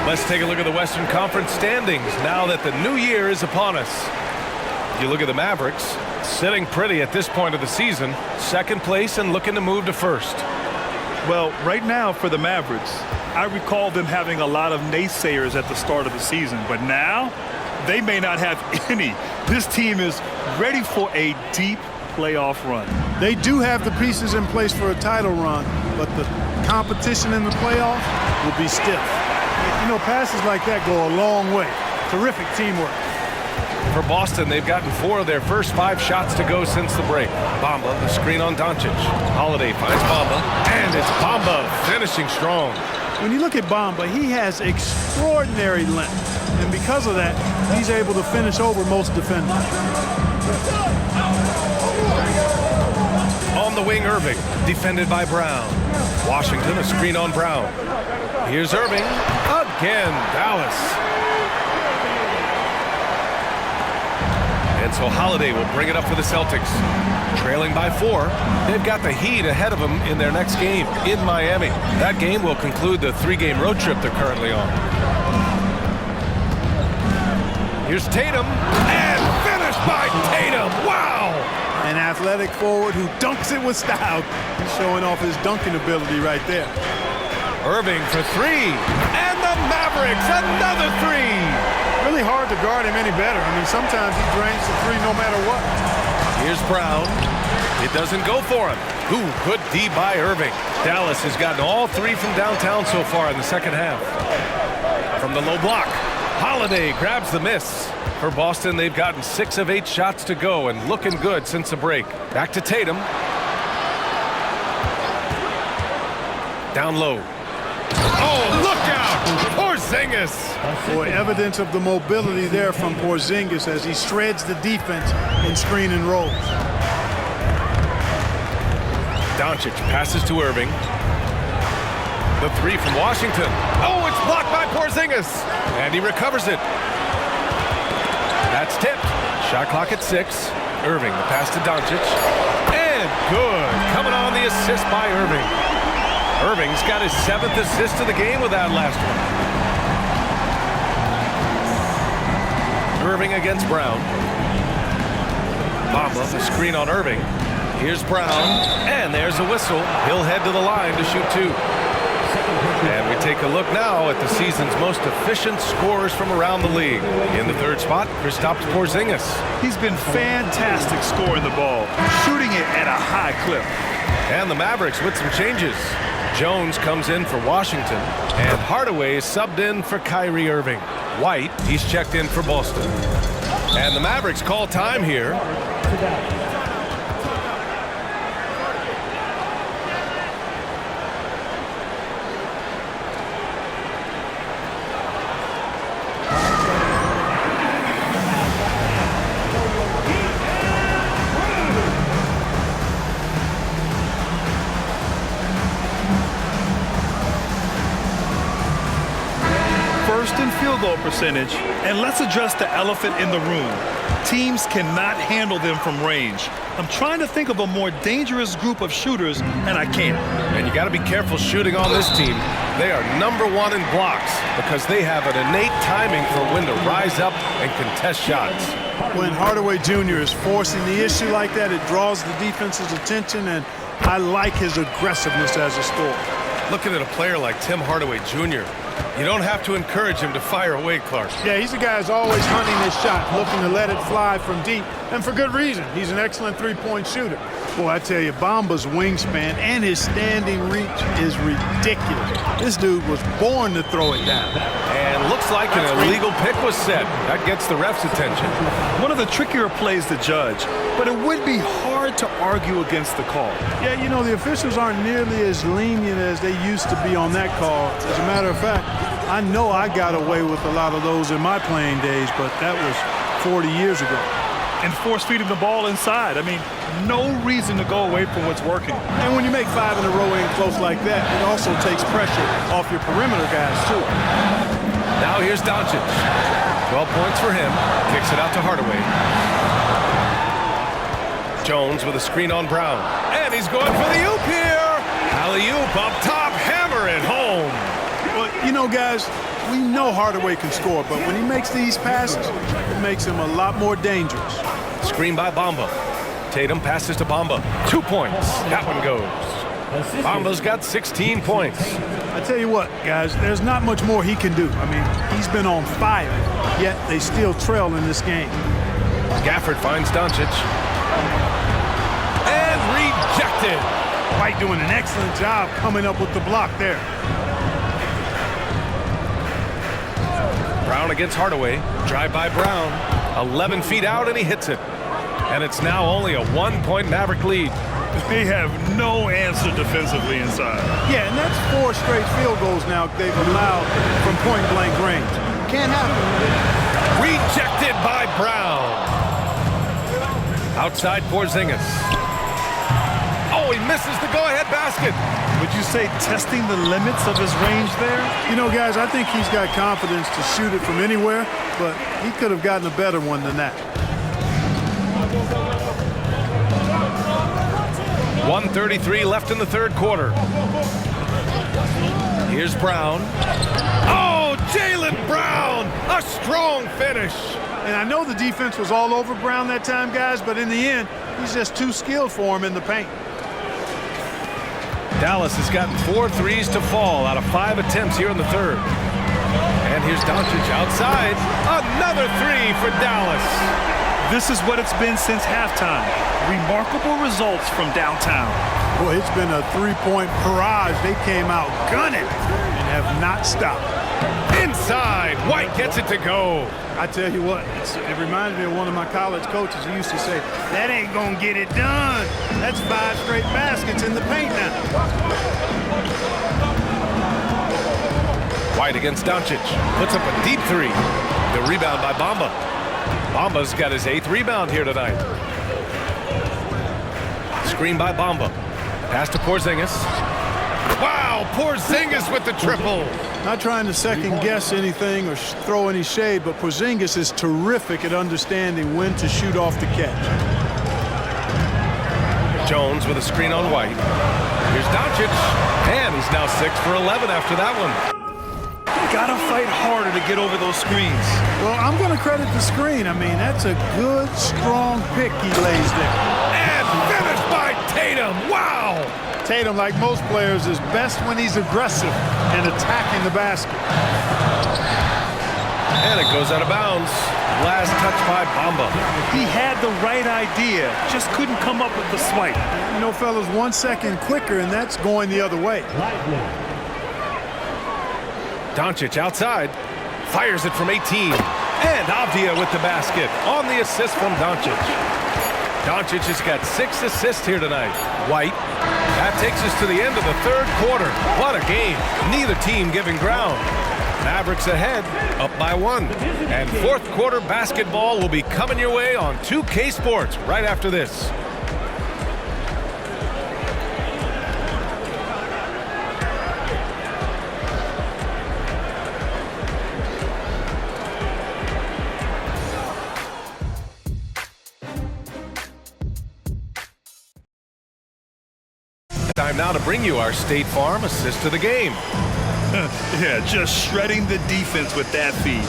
Let's take a look at the Western Conference standings now that the new year is upon us. You look at the Mavericks, sitting pretty at this point of the season, second place and looking to move to first. Well, right now for the Mavericks, I recall them having a lot of naysayers at the start of the season, but now they may not have any. This team is ready for a deep playoff run. They do have the pieces in place for a title run, but the competition in the playoffs will be stiff. You know, passes like that go a long way. Terrific teamwork. For Boston, they've gotten 4 of their first 5 shots to go since the break. Bamba, the screen on Doncic. Holiday finds Bamba, and it's Bamba finishing strong. When you look at Bamba, he has extraordinary length, and because of that, he's able to finish over most defenders. On the wing, Irving, defended by Brown. Washington, a screen on Brown. Here's Irving. Again, Dallas. And so Holiday will bring it up for the Celtics. Trailing by 4. They've got the Heat ahead of them in their next game in Miami. That game will conclude the 3-game road trip they're currently on. Here's Tatum. And finished by Tatum. Wow! An athletic forward who dunks it with style. He's showing off his dunking ability right there. Irving for 3. And the Mavericks, another 3. Really hard to guard him any better. I mean, sometimes he drains the 3 no matter what. Here's Brown. It doesn't go for him. Ooh, good D by Irving. Dallas has gotten all 3 from downtown so far in the second half. From the low block, Holiday grabs the miss. For Boston, they've gotten 6 of 8 shots to go and looking good since the break. Back to Tatum. Down low. Oh, look out! Porzingis! Boy, evidence of the mobility there from Porzingis as he shreds the defense in screen and rolls. Doncic passes to Irving. The 3 from Washington. Oh, it's blocked by Porzingis. And he recovers it. That's tipped. Shot clock at 6. Irving, the pass to Doncic. And good. Coming on the assist by Irving. Irving's got his 7th assist of the game with that last one. Irving against Brown. Bamba, the screen on Irving. Here's Brown, and there's a whistle. He'll head to the line to shoot 2. And we take a look now at the season's most efficient scorers from around the league. In the 3rd spot, Kristaps Porzingis. He's been fantastic scoring the ball, shooting it at a high clip. And the Mavericks with some changes. Jones comes in for Washington, and Hardaway is subbed in for Kyrie Irving. White, he's checked in for Boston. And the Mavericks call time here. Field goal percentage, and let's address the elephant in the room. Teams cannot handle them from range. I'm trying to think of a more dangerous group of shooters, and I can't. And you got to be careful shooting on this team. They are number 1 in blocks because they have an innate timing for when to rise up and contest shots. When Hardaway Jr. is forcing the issue like that, it draws the defense's attention, and I like his aggressiveness as a scorer. Looking at a player like Tim Hardaway Jr., you don't have to encourage him to fire away, Clark. Yeah, he's a guy who's always hunting his shot, looking to let it fly from deep, and for good reason. He's an excellent three-point shooter. Boy, I tell you, Bamba's wingspan and his standing reach is ridiculous. This dude was born to throw it down. And looks like an illegal pick was set. That gets the ref's attention. One of the trickier plays to judge, but it would be hard to argue against the call. Yeah, you know, the officials aren't nearly as lenient as they used to be on that call. As a matter of fact, I know I got away with a lot of those in my playing days, but that was 40 years ago. And force-feeding the ball inside. I mean, no reason to go away from what's working. And when you make 5 in a row in close like that, it also takes pressure off your perimeter guys, too. Now here's Doncic. 12 points for him. Kicks it out to Hardaway. Jones with a screen on Brown. And he's going for the oop here. Alley-oop up top. Hammer it home. Well, you know, guys, we know Hardaway can score, but when he makes these passes, it makes him a lot more dangerous. Screen by Bamba. Tatum passes to Bamba. 2 points. That one goes. Bamba's got 16 points. I tell you what, guys, there's not much more he can do. I mean, he's been on fire, yet they still trail in this game. Gafford finds Doncic. And rejected. White doing an excellent job coming up with the block there. Brown against Hardaway. Drive by Brown. 11 feet out, and he hits it. And it's now only a 1-point Maverick lead. They have no answer defensively inside. Yeah, and that's 4 straight field goals now they've allowed from point-blank range. Can't happen. Rejected by Brown. Outside Porzingis. Oh, he misses the go-ahead basket. Would you say testing the limits of his range there? You know, guys, I think he's got confidence to shoot it from anywhere, but he could have gotten a better one than that. 1:33 left in the 3rd quarter. Here's Brown. Oh, Jaylen Brown! A strong finish. And I know the defense was all over Brown that time, guys, but in the end, he's just too skilled for him in the paint. Dallas has gotten 4 threes to fall out of 5 attempts here in the 3rd. And here's Doncic outside. Another 3 for Dallas. This is what it's been since halftime. Remarkable results from downtown. Boy, it's been a 3-point barrage. They came out gunning and have not stopped. Inside, White gets it to go. I tell you what, it reminds me of one of my college coaches who used to say, that ain't gonna get it done. That's 5 straight baskets in the paint now. White against Doncic. Puts up a deep 3. The rebound by Bamba. Bamba's got his 8th rebound here tonight. Screen by Bamba. Pass to Porzingis. Wow, Porzingis with the triple. Not trying to second guess anything or throw any shade, but Porzingis is terrific at understanding when to shoot off the catch. Jones with a screen on White. Here's Doncic, and he's now 6 for 11 after that one. Gotta fight harder to get over those screens. Well, I'm going to credit the screen. I mean, that's a good, strong pick he lays there. And finished by Tatum. Wow! Tatum, like most players, is best when he's aggressive and attacking the basket. And it goes out of bounds. Last touch by Bamba. He had the right idea, just couldn't come up with the swipe. You know, fellas, 1 second quicker, and that's going the other way. Doncic outside, fires it from 18. And Avdia with the basket on the assist from Doncic. Doncic has got 6 assists here tonight. White. That takes us to the end of the third quarter. What a game. Neither team giving ground. Mavericks ahead, up by 1. And fourth quarter basketball will be coming your way on 2K Sports right after this. Time now to bring you our State Farm assist of the game. Yeah, just shredding the defense with that feed.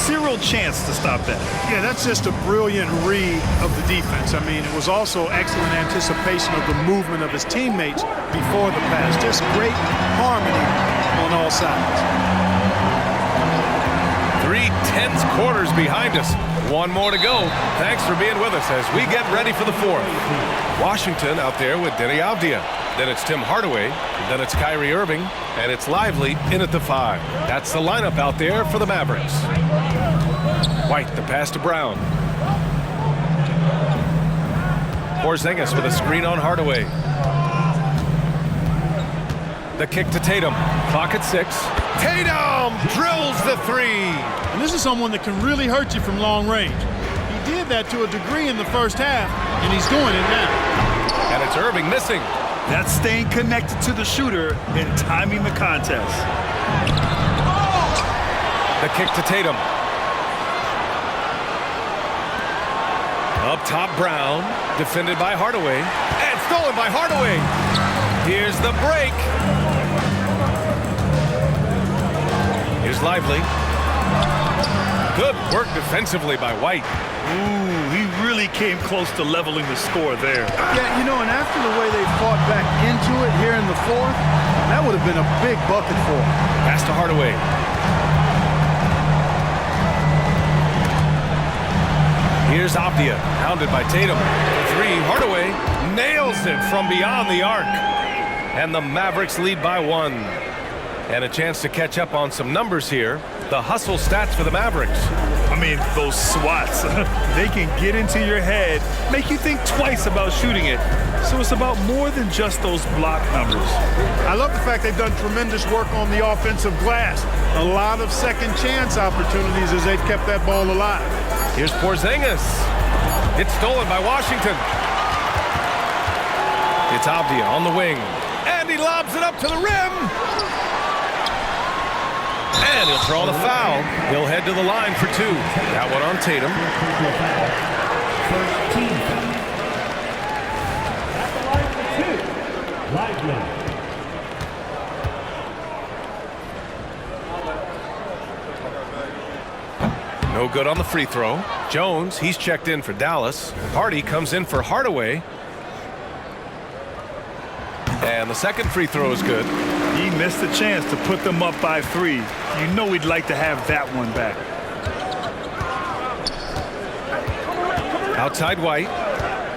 Zero chance to stop that. Yeah, that's just a brilliant read of the defense. I mean, it was also excellent anticipation of the movement of his teammates before the pass. Just great harmony on all sides. 3 tense quarters behind us. 1 more to go. Thanks for being with us as we get ready for the fourth. Washington out there with Denny Avdia. Then it's Tim Hardaway. Then it's Kyrie Irving. And it's Lively in at the 5. That's the lineup out there for the Mavericks. White, the pass to Brown. Porzingis with a screen on Hardaway. The kick to Tatum. Clock at 6. Tatum drills the 3. And this is someone that can really hurt you from long range. He did that to a degree in the first half, and he's doing it now. And it's Irving missing. That's staying connected to the shooter and timing the contest. The kick to Tatum. Up top, Brown. Defended by Hardaway. And stolen by Hardaway. Here's the break. Here's Lively. Good work defensively by White. Ooh, he really came close to leveling the score there. Yeah, you know, and after the way they fought back into it here in the fourth, that would have been a big bucket for him. Pass to Hardaway. Here's Avdia, hounded by Tatum. 3, Hardaway nails it from beyond the arc. And the Mavericks lead by 1. And a chance to catch up on some numbers here. The hustle stats for the Mavericks. I mean, those swats, they can get into your head, make you think twice about shooting it. So it's about more than just those block numbers. I love the fact they've done tremendous work on the offensive glass. A lot of second chance opportunities as they've kept that ball alive. Here's Porzingis. It's stolen by Washington. It's Avdia on the wing. And he lobs it up to the rim. And he'll draw the foul. He'll head to the line for 2. That one on Tatum. No good on the free throw. Jones, he's checked in for Dallas. Hardy comes in for Hardaway. And the second free throw is good. He missed a chance to put them up by 3. You know he'd like to have that one back. Outside White.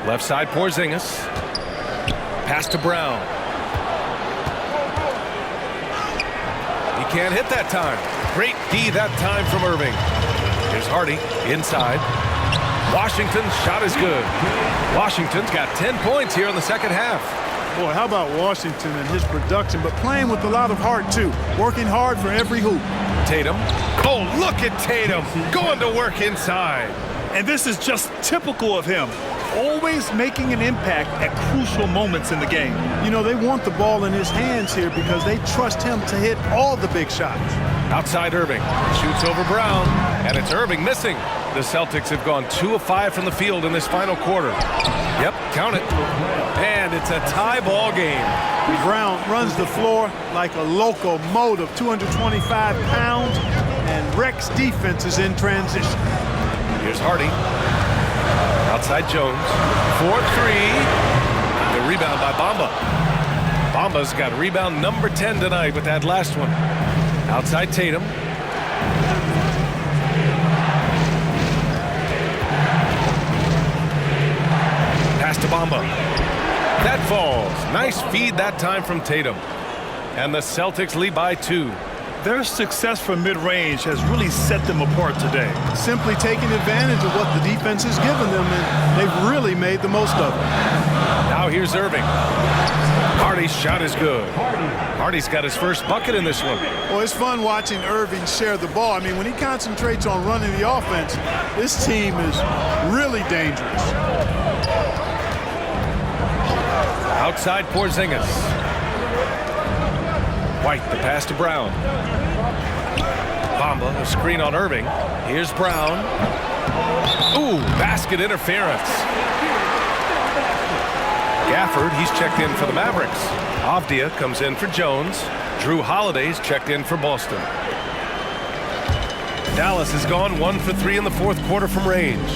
Left side Porzingis. Pass to Brown. He can't hit that time. Great D that time from Irving. Here's Hardy inside. Washington's shot is good. Washington's got 10 points here in the second half. Boy, how about Washington and his production, but playing with a lot of heart, too. Working hard for every hoop. Tatum. Oh, look at Tatum going to work inside. And this is just typical of him. always making an impact at crucial moments in the game. You know, they want the ball in his hands here because they trust him to hit all the big shots. Outside Irving, shoots over Brown, and it's Irving missing. The Celtics have gone 2 of 5 from the field in this final quarter. Yep, count it. And it's a tie ball game. Brown runs the floor like a locomotive, 225 pounds, and wrecks defenses in transition. Here's Hardy. Outside Jones. 4-3. The rebound by Bamba. Bamba's got rebound number 10 tonight with that last one. Outside Tatum. Pass to Bamba. That falls. Nice feed that time from Tatum. And the Celtics lead by 2. Their success from mid-range has really set them apart today. Simply taking advantage of what the defense has given them, and they've really made the most of it. Now here's Irving. Hardy's shot is good. Hardy's got his first bucket in this one. Well, it's fun watching Irving share the ball. I mean, when he concentrates on running the offense, this team is really dangerous. Outside Porzingis. White, the pass to Brown. Bamba, a screen on Irving. Here's Brown. Ooh, basket interference. Gafford, he's checked in for the Mavericks. Avdia comes in for Jones. Drew Holiday's checked in for Boston. Dallas has gone 1 for 3 in the fourth quarter from range.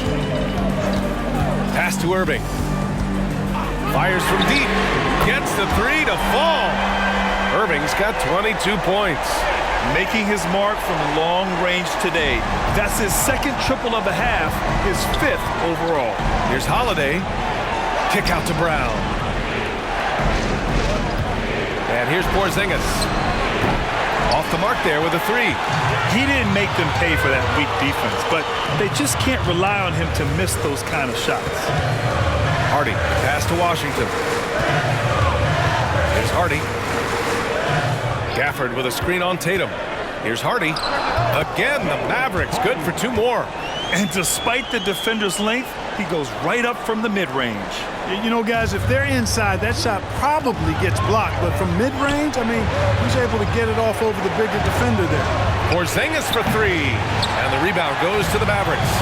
Pass to Irving. Fires from deep. Gets the 3 to fall. Irving's got 22 points. Making his mark from long range today. That's his second triple of the half, his 5th overall. Here's Holiday. Kick out to Brown. And here's Porzingis. Off the mark there with a 3. He didn't make them pay for that weak defense, but they just can't rely on him to miss those kind of shots. Hardy, pass to Washington. Here's Hardy. Gafford with a screen on Tatum. Here's Hardy. Again, the Mavericks good for 2 more. And despite the defender's length, he goes right up from the mid-range. You know, guys, if they're inside, that shot probably gets blocked. But from mid-range, I mean, he's able to get it off over the bigger defender there. Porzingis for 3. And the rebound goes to the Mavericks.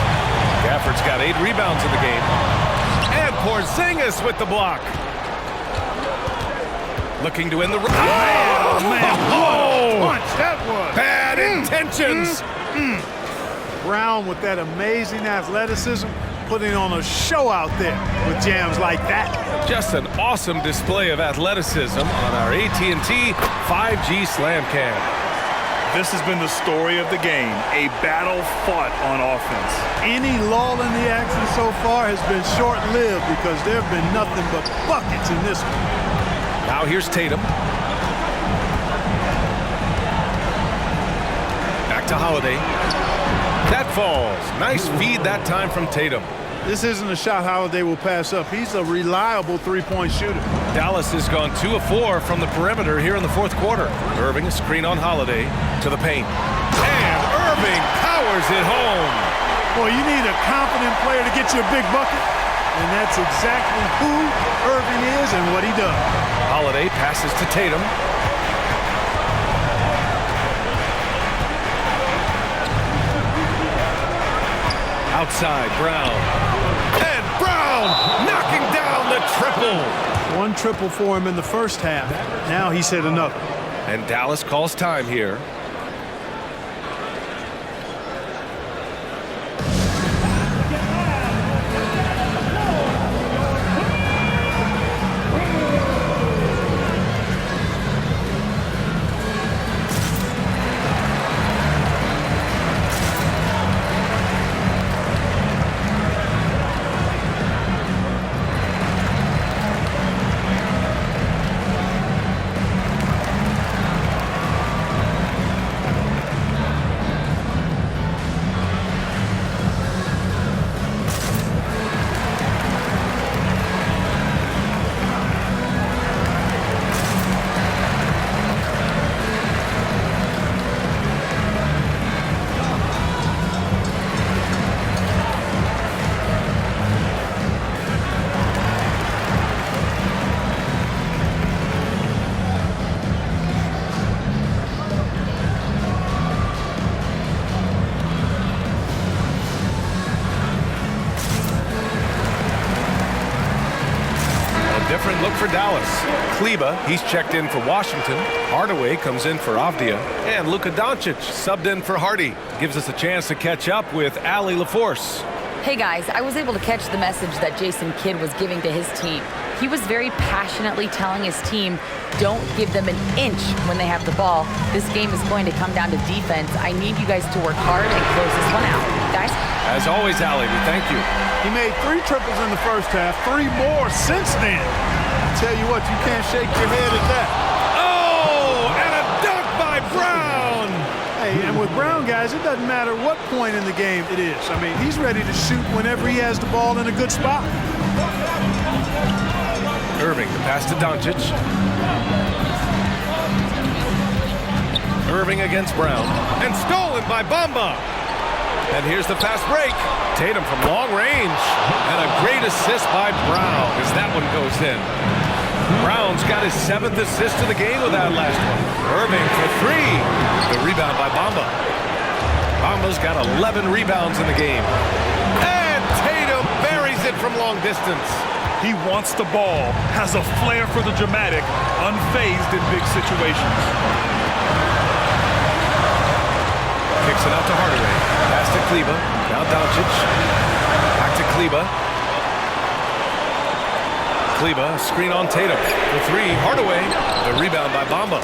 Gafford's got 8 rebounds in the game. And Porzingis with the block. Looking to win the... Oh, man, what a punch that was. Bad intentions. Brown with that amazing athleticism, putting on a show out there with jams like that. Just an awesome display of athleticism on our AT&T 5G Slam Cam. This has been the story of the game, a battle fought on offense. Any lull in the action so far has been short-lived because there have been nothing but buckets in this one. Now here's Tatum. Back to Holiday. That falls. Nice feed that time from Tatum. This isn't a shot Holiday will pass up. He's a reliable three-point shooter. Dallas has gone 2 of 4 from the perimeter here in the fourth quarter. Irving, a screen on Holiday to the paint. And Irving powers it home. Boy, you need a confident player to get you a big bucket. And that's exactly who Irving is and what he does. Holiday passes to Tatum. Outside, Brown. And Brown knocking down the triple. 1 triple for him in the first half. Now he's hit another. And Dallas calls time here. for Dallas. Kleba, he's checked in for Washington. Hardaway comes in for Avdia. And Luka Doncic subbed in for Hardy. Gives us a chance to catch up with Allie LaForce. Hey guys, I was able to catch the message that Jason Kidd was giving to his team. He was very passionately telling his team, don't give them an inch when they have the ball. This game is going to come down to defense. I need you guys to work hard and close this one out. Guys? As always, Allie, we thank you. He made 3 triples in the first half, 3 more since then. I tell you what, you can't shake your head at that. Oh, and a dunk by Brown. Hey, and with Brown, guys, it doesn't matter what point in the game it is. I mean, he's ready to shoot whenever he has the ball in a good spot. Irving, the pass to Doncic. Irving against Brown. And stolen by Bamba. And here's the fast break. Tatum from long range. And a great assist by Brown as that one goes in. Brown's got his 7th assist of the game with that last one. Irving for 3. The rebound by Bamba. Bamba's got 11 rebounds in the game. And Tatum buries it from long distance. He wants the ball, has a flair for the dramatic, unfazed in big situations. Kicks it out to Hardaway. Pass to Kleba. Now Doncic. Back to Kleba. Kleba, screen on Tatum. For 3, Hardaway. The rebound by Bamba.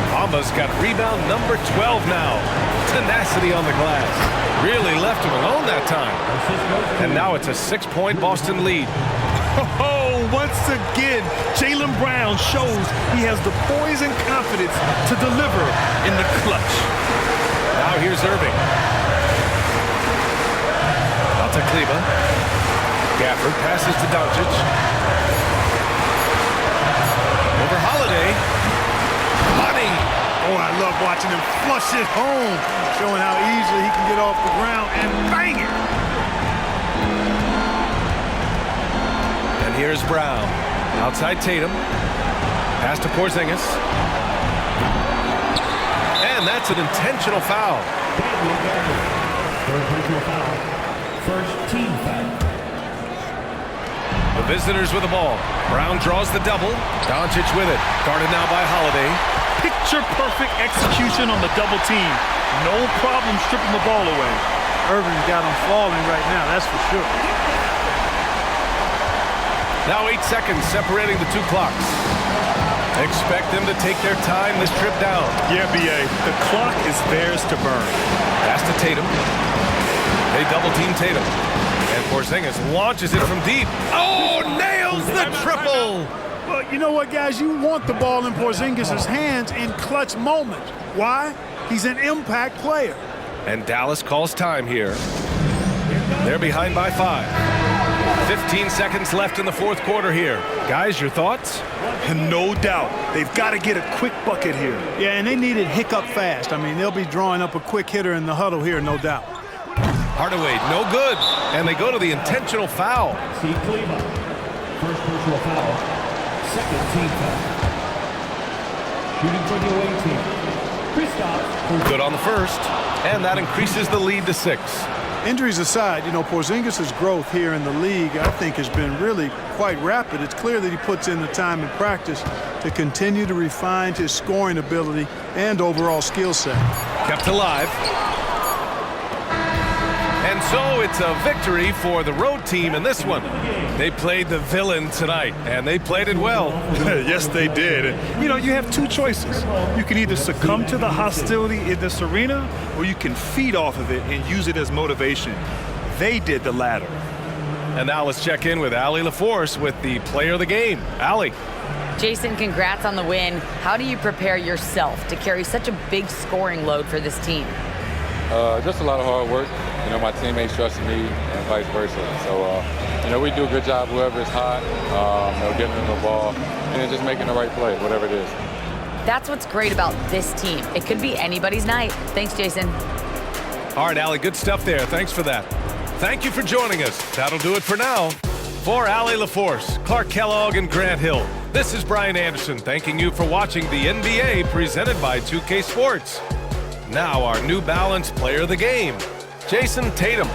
Bamba's got rebound number 12 now. Tenacity on the glass. Really left him alone that time. And now it's a 6-point Boston lead. Oh, once again, Jaylen Brown shows he has the poise and confidence to deliver in the clutch. Now here's Irving. Out to Kleba. Gafford passes to Doncic. Over Holiday. Money. Oh, I love watching him flush it home, showing how easily he can get off the ground and bang it. And here's Brown. Outside Tatum. Pass to Porzingis. And that's an intentional foul. First team foul. The visitors with the ball. Brown draws the double. Doncic with it. Guarded now by Holiday. Picture-perfect execution on the double team. No problem stripping the ball away. Irving's got him falling right now, that's for sure. Now 8 seconds separating the 2 clocks. Expect them to take their time this trip down. Yeah, B.A., the clock is theirs to burn. Pass to Tatum. They double-team Tatum. And Porzingis launches it from deep. Oh, nails the triple! Well, you know what, guys? You want the ball in Porzingis' hands in clutch moments. Why? He's an impact player. And Dallas calls time here. They're behind by 5. 15 seconds left in the 4th quarter here. Guys, your thoughts? No doubt. They've got to get a quick bucket here. Yeah, and they need it hiccup fast. I mean, they'll be drawing up a quick hitter in the huddle here, no doubt. Hardaway, no good. And they go to the intentional foul. See Kleba. First personal foul. Second team foul. Shooting for the away team. Kristaps. Good on the first. And that increases the lead to 6. Injuries aside, you know, Porzingis' growth here in the league, I think, has been really quite rapid. It's clear that he puts in the time in practice to continue to refine his scoring ability and overall skill set. Kept alive. And so it's a victory for the road team in this one. They played the villain tonight, and they played it well. Yes, they did. And, you know, you have 2 choices. You can either succumb to the hostility in this arena, or you can feed off of it and use it as motivation. They did the latter. And now let's check in with Allie LaForce with the player of the game. Allie. Jason, congrats on the win. How do you prepare yourself to carry such a big scoring load for this team? Just a lot of hard work. You know, my teammates trusted me and vice versa. So, you know, we do a good job whoever is hot, you know, getting them the ball, and then just making the right play, whatever it is. That's what's great about this team. It could be anybody's night. Thanks, Jason. All right, Allie, good stuff there. Thanks for that. Thank you for joining us. That'll do it for now. For Allie LaForce, Clark Kellogg, and Grant Hill, this is Brian Anderson thanking you for watching the NBA presented by 2K Sports. Now our New Balance player of the game, Jason Tatum.